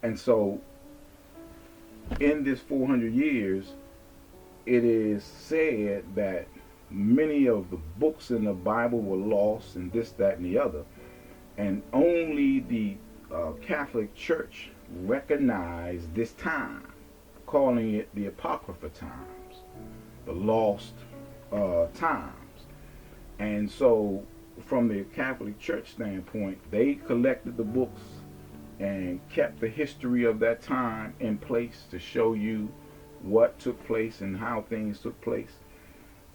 And so in this 400 years, it is said that many of the books in the Bible were lost, and this, that, and the other. And only the Catholic Church recognized this time, calling it the Apocrypha times, the lost times. And so, from the Catholic Church standpoint, they collected the books and kept the history of that time in place to show you what took place and how things took place.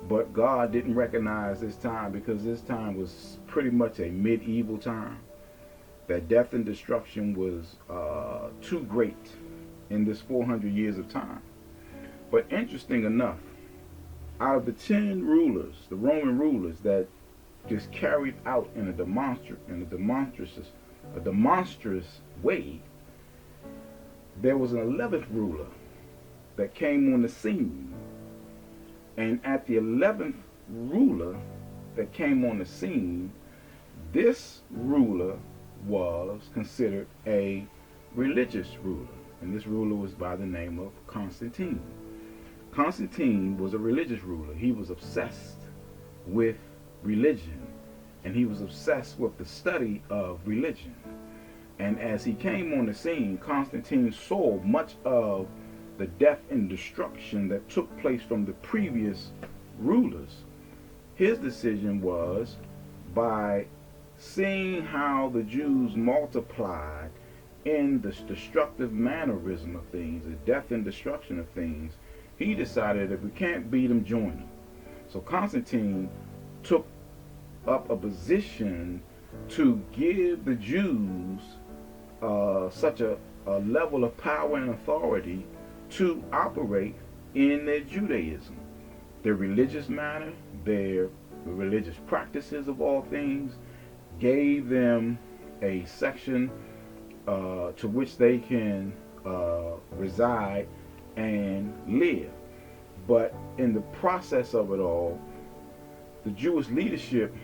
But God didn't recognize this time because this time was pretty much a medieval time. That death and destruction was too great in this 400 years of time. But interesting enough, out of the 10 rulers, the Roman rulers that just carried out in a demonstrous way, there was an 11th ruler that came on the scene. And at the 11th ruler that came on the scene, this ruler was considered a religious ruler. And this ruler was by the name of Constantine. Constantine was a religious ruler. He was obsessed with religion, and he was obsessed with the study of religion. And as he came on the scene, Constantine saw much of the death and destruction that took place from the previous rulers. His decision was, by seeing how the Jews multiplied in this destructive mannerism of things, the death and destruction of things, he decided if we can't beat them, join them. So Constantine took up a position to give the Jews such a level of power and authority to operate in their Judaism, their religious manner, their religious practices of all things, gave them a section to which they can reside and live. But in the process of it all, the Jewish leadership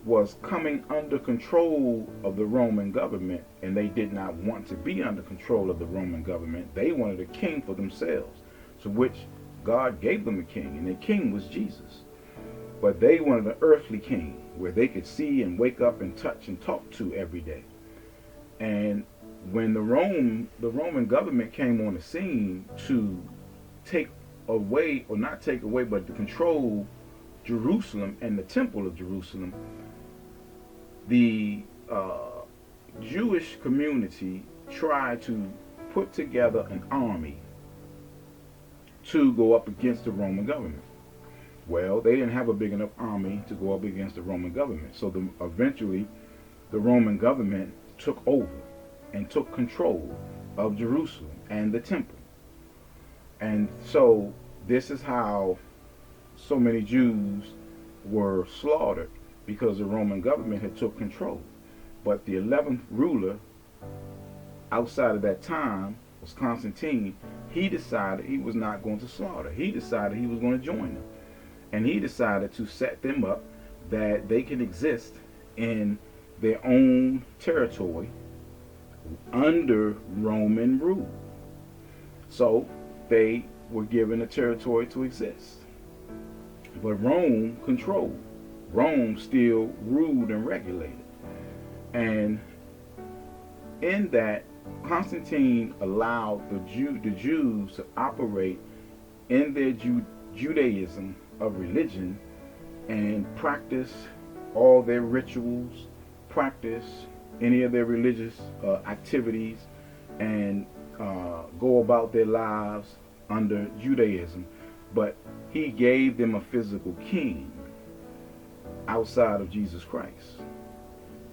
was coming under control of the Roman government, and they did not want to be under control of the Roman government. They wanted a king for themselves, to which God gave them a king, and the king was Jesus. But they wanted an earthly king where they could see and wake up and touch and talk to every day. And when the Roman government came on the scene to take away, or not take away, but to control Jerusalem and the temple of Jerusalem, the Jewish community tried to put together an army to go up against the Roman government. Well, they didn't have a big enough army to go up against the Roman government. So eventually, the Roman government took over and took control of Jerusalem and the temple. And so this is how so many Jews were slaughtered, because the Roman government had took control. But the 11th ruler outside of that time was Constantine. He decided he was not going to slaughter. He decided he was going to join them. And he decided to set them up that they can exist in their own territory under Roman rule. So they were given a territory to exist. But Rome controlled. Rome still ruled and regulated. And in that, Constantine allowed the Jews to operate in their Judaism of religion and practice all their rituals, practice any of their religious activities, and go about their lives under Judaism. But he gave them a physical king outside of Jesus Christ.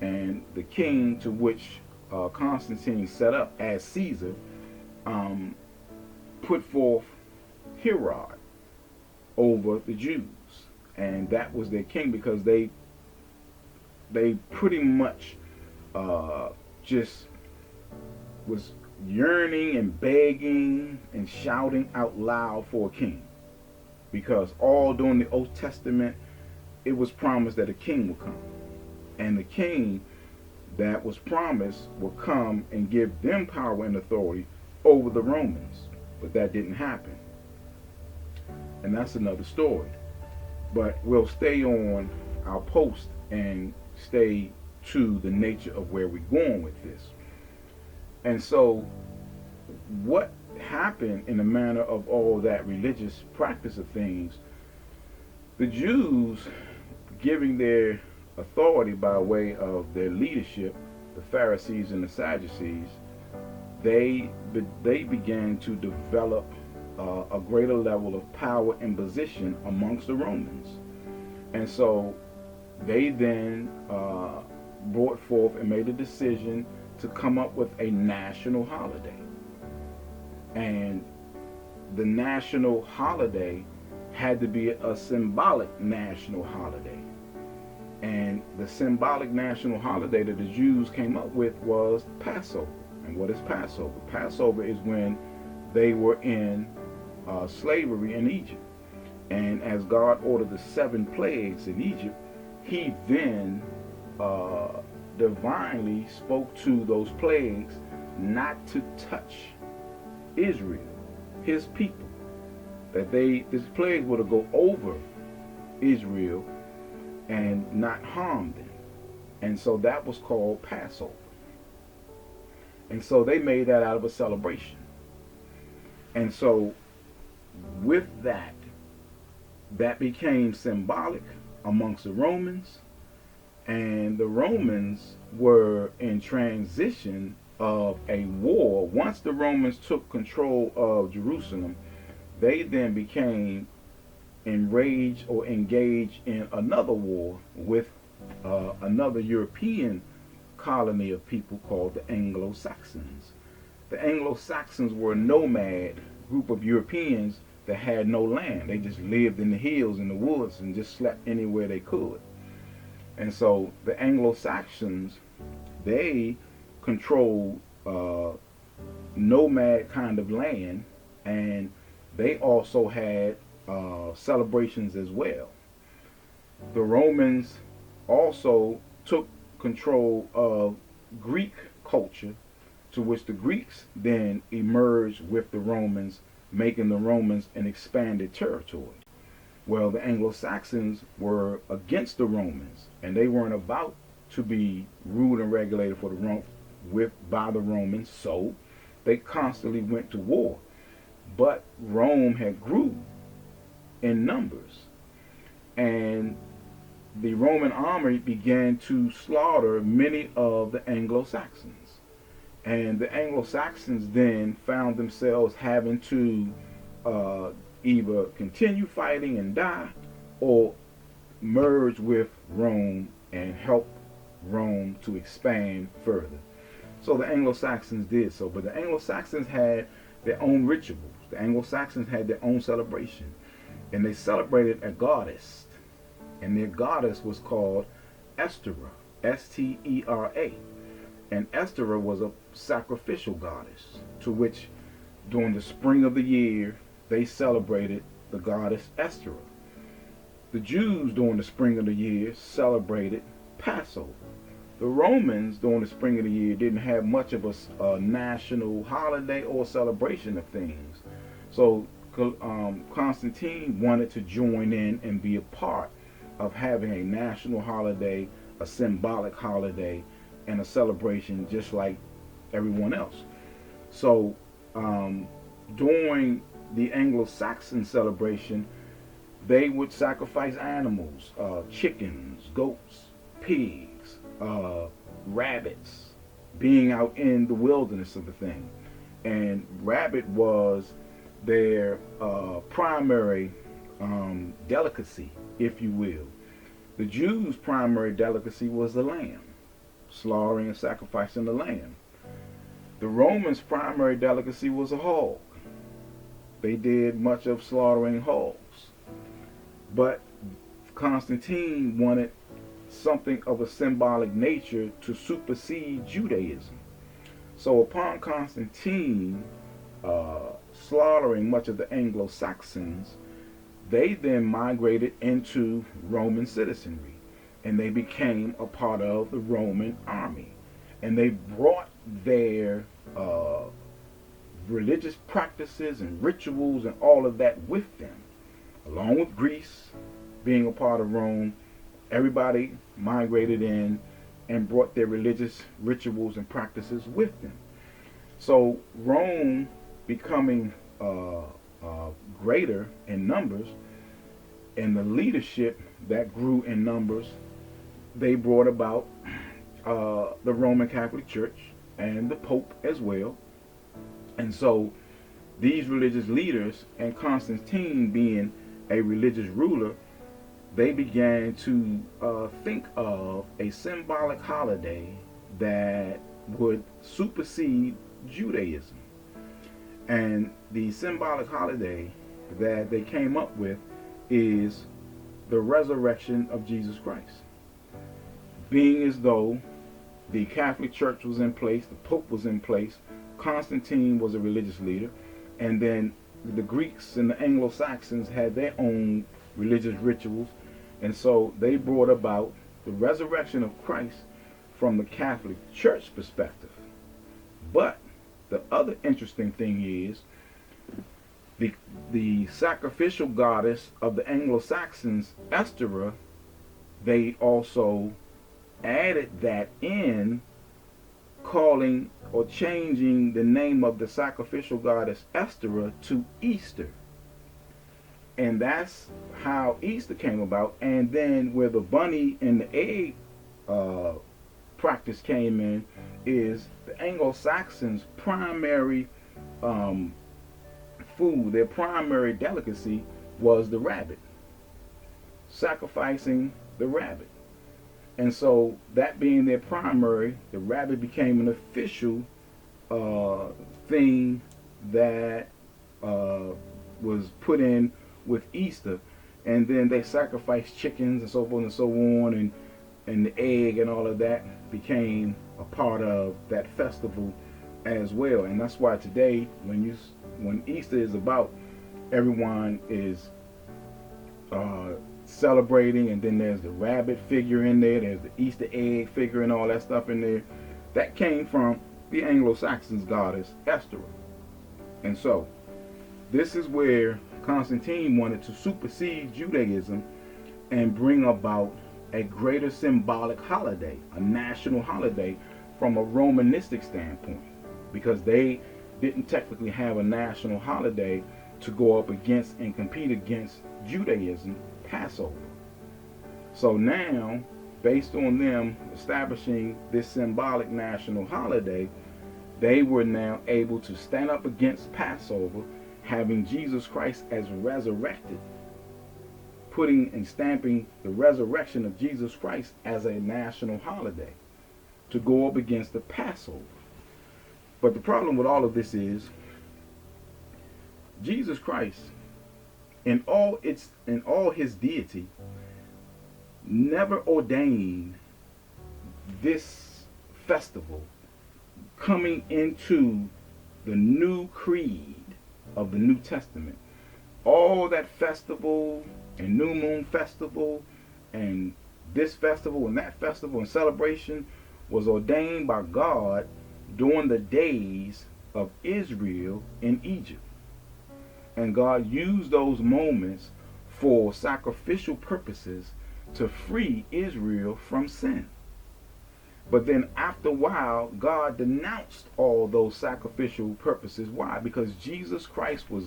And the king to which Constantine set up as Caesar put forth Herod over the Jews. And that was their king, because they pretty much just was yearning and begging and shouting out loud for a king. Because all during the Old Testament, it was promised that a king would come. And the king that was promised would come and give them power and authority over the Romans. But that didn't happen. And that's another story. But we'll stay on our post and stay to the nature of where we're going with this. And so what happened in the manner of all that religious practice of things, the Jews giving their authority by way of their leadership, the Pharisees and the Sadducees, they began to develop a greater level of power and position amongst the Romans. And so they then brought forth and made a decision to come up with a national holiday. And the national holiday had to be a symbolic national holiday. And the symbolic national holiday that the Jews came up with was Passover. And what is Passover? Passover is when they were in slavery in Egypt. And as God ordered the 7 plagues in Egypt, he then divinely spoke to those plagues not to touch Israel, his people. That this plague were to go over Israel and not harm them. And so that was called Passover. And so they made that out of a celebration. And so with that, that became symbolic amongst the Romans. And the Romans were in transition of a war. Once the Romans took control of Jerusalem, they then became enraged or engaged in another war with another European colony of people called the Anglo-Saxons. The Anglo-Saxons were a nomad group of Europeans that had no land. They just lived in the hills and the woods and just slept anywhere they could. And so the Anglo-Saxons, they controlled nomad kind of land, and they also had celebrations as well. The Romans also took control of Greek culture, to which the Greeks then emerged with the Romans, making the Romans an expanded territory. Well, the Anglo-Saxons were against the Romans, and they weren't about to be ruled and regulated by the Romans, so they constantly went to war. But Rome had grew in numbers, and the Roman army began to slaughter many of the Anglo-Saxons. And the Anglo-Saxons then found themselves having to either continue fighting and die, or merge with Rome and help Rome to expand further. So the Anglo-Saxons did so, but the Anglo-Saxons had their own rituals. The Anglo-Saxons had their own celebration, and they celebrated a goddess, and their goddess was called Estera, S-T-E-R-A. And Estera was a sacrificial goddess, to which during the spring of the year they celebrated the goddess Estera. The Jews during the spring of the year celebrated Passover. The Romans during the spring of the year didn't have much of a national holiday or celebration of things. So Constantine wanted to join in and be a part of having a national holiday, a symbolic holiday, and a celebration just like everyone else. So during the Anglo-Saxon celebration, they would sacrifice animals, chickens, goats, pigs, rabbits, being out in the wilderness of the thing. And rabbit was their primary delicacy, if you will. The Jews' primary delicacy was the lamb, slaughtering and sacrificing the lamb. The Romans' primary delicacy was a hog. They did much of slaughtering hogs. But Constantine wanted something of a symbolic nature to supersede Judaism. So upon Constantine slaughtering much of the Anglo-Saxons, they then migrated into Roman citizenry, and they became a part of the Roman army. and they brought their religious practices and rituals and all of that with them, along with Greece being a part of Rome. Everybody migrated in and brought their religious rituals and practices with them. So Rome becoming greater in numbers, and the leadership that grew in numbers, they brought about the Roman Catholic Church and the Pope as well. And so these religious leaders, and Constantine being a religious ruler, they began to think of a symbolic holiday that would supersede Judaism. And the symbolic holiday that they came up with is the resurrection of Jesus Christ. Being as though the Catholic Church was in place, the Pope was in place, Constantine was a religious leader, and then the Greeks and the Anglo-Saxons had their own religious rituals, and so they brought about the resurrection of Christ from the Catholic Church perspective. But the other interesting thing is the sacrificial goddess of the Anglo-Saxons, Estera, they also added that in, calling or changing the name of the sacrificial goddess Estera to Easter. And that's how Easter came about. And then where the bunny and the egg practice came in is the Anglo-Saxons' primary food, their primary delicacy was the rabbit, sacrificing the rabbit. And so that being their primary, the rabbit became an official thing that was put in with Easter. And then they sacrificed chickens and so forth and so on, and the egg and all of that became a part of that festival as well. And that's why today, when Easter is about, everyone is celebrating, and then there's the rabbit figure in there, there's the Easter egg figure and all that stuff in there. That came from the Anglo-Saxons goddess Esther. And so this is where Constantine wanted to supersede Judaism and bring about a greater symbolic holiday, a national holiday from a Romanistic standpoint, because they didn't technically have a national holiday to go up against and compete against Judaism, Passover. So now, based on them establishing this symbolic national holiday, they were now able to stand up against Passover, having Jesus Christ as resurrected, putting and stamping the resurrection of Jesus Christ as a national holiday to go up against the Passover. But the problem with all of this is Jesus Christ, in all his deity, never ordained this festival coming into the new creed of the New Testament. All that festival and new moon festival and this festival and that festival and celebration was ordained by God during the days of Israel in Egypt. And God used those moments for sacrificial purposes to free Israel from sin. But then after a while, God denounced all those sacrificial purposes. Why? Because Jesus Christ was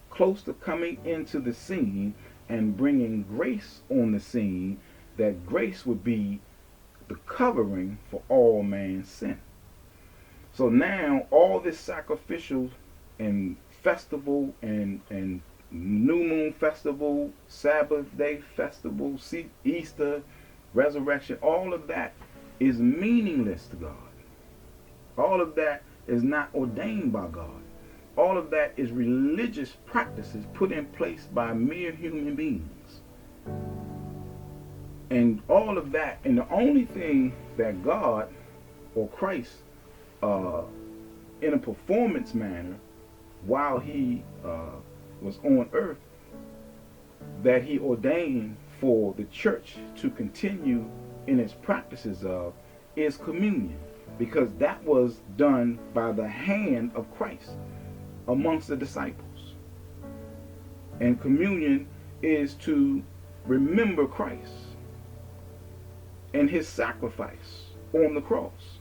close to coming into the scene and bringing grace on the scene, that grace would be the covering for all man's sin. So now all this sacrificial and festival and new moon festival, Sabbath day festival, Easter, resurrection, all of that is meaningless to God. All of that is not ordained by God. All of that is religious practices put in place by mere human beings. And all of that, and the only thing that God or Christ in a performance manner while he was on earth, that he ordained for the church to continue in its practices of, is communion. because that was done by the hand of Christ amongst the disciples. And communion is to remember Christ and his sacrifice on the cross.